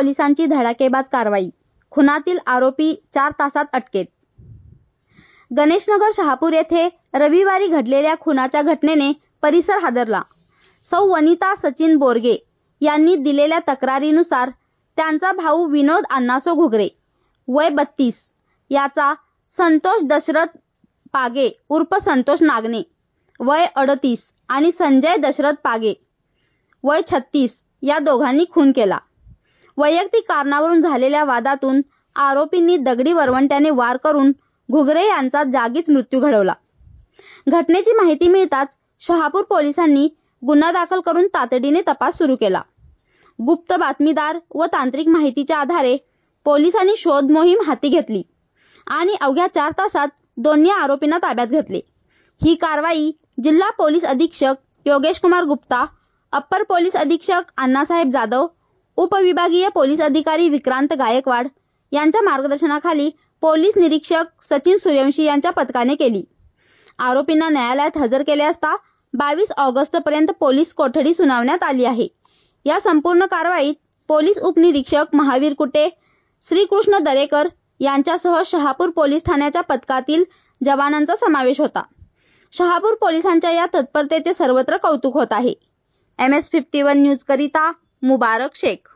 पोलिसांची धडाकेबाज कारवाई, खुनातील आरोपी 4 तासात अटकेत. गणेशनगर शहापूर येथे रविवारी घडलेल्या खुनाच्या घटनेने परिसर हादरला. सौ वनिता सचिन बोरगे यांनी दिलेल्या तक्रारीनुसार त्यांचा भाऊ विनोद अण्णासो घुगरे वय 32 याचा संतोष दशरथ पागे उर्फ संतोष नागणे वय 38 आणि संजय दशरथ पागे वय 36 या दोघांनी खून केला. वैयक्तिक कारणावरून झालेल्या वादातून आरोपींनी दगडी वरवंट्याने वार करून घुगरे यांचा जागीच मृत्यू घडवला. घटनेची माहिती मिळताच शहापूर पोलिसांनी गुन्हा दाखल करून तातडीने तपास सुरू केला. गुप्त बातमीदार व तांत्रिक माहितीच्या आधारे पोलिसांनी शोध मोहीम हाती घेतली आणि अवघ्या 4 तासात दोन्ही आरोपींना ताब्यात घेतले. ही कारवाई जिल्हा पोलीस अधीक्षक योगेश कुमार गुप्ता, अप्पर पोलीस अधीक्षक अण्णासाहेब जाधव, उपविभागीय पोलीस अधिकारी विक्रांत गायकवाड यांच्या मार्गदर्शनाखाली पोलीस निरीक्षक सचिन सूर्यवंशी यांच्या पथकाने केली. आरोपींना न्यायालयात हजर केले असता 22 ऑगस्टपर्यंत पोलीस कोठडी सुनावण्यात आली आहे. या संपूर्ण कारवाईत पोलीस उपनिरीक्षक महावीर कुटे, श्रीकृष्ण दरेकर यांच्यासह शहापूर पोलीस ठाण्याच्या पथकातील जवानांचा समावेश होता. शहापूर पोलिसांच्या या तत्परतेचे सर्वत्र कौतुक होत आहे. MS51 न्यूज करिता मुबारक शेख.